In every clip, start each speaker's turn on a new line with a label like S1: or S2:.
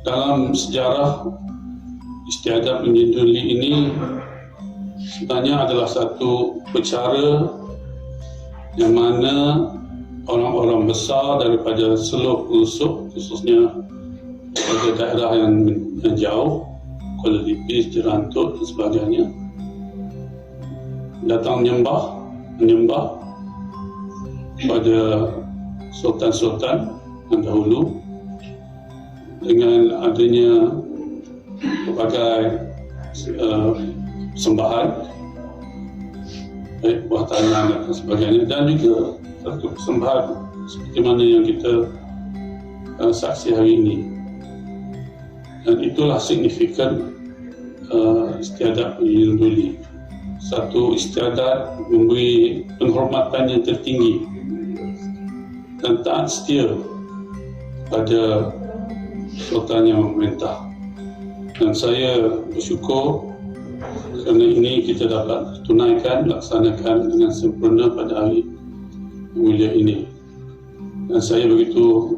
S1: dalam sejarah istiadat menyenduli ini sebenarnya adalah satu percara yang mana orang-orang besar daripada seluruh pelosok, khususnya pada daerah yang jauh, Kuala Lipis, Jerantut dan sebagainya, datang menyembah pada sultan-sultan yang dahulu dengan adanya berbagai sembahan, baik buah tanah dan sebagainya, dan juga satu persembahan seperti mana yang kita saksi hari ini. Dan itulah signifikan istiadat menyenduli. Satu istiadat memberi penghormatan yang tertinggi dan taat setia pada sultan yang memerintah. Dan saya bersyukur kerana ini kita dapat tunaikan, laksanakan dengan sempurna pada hari mulia ini. Dan saya begitu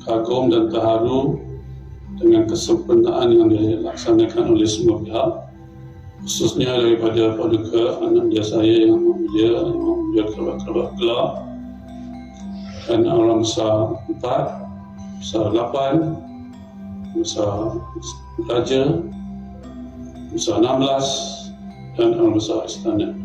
S1: kagum dan terharu dengan kesempurnaan yang dilaksanakan oleh semua pihak, khususnya daripada Paduka anak dia saya yang memulia kerabat gelar, dan orang besar 4, besar 8, besar Raja, besar 16, dan orang besar istana.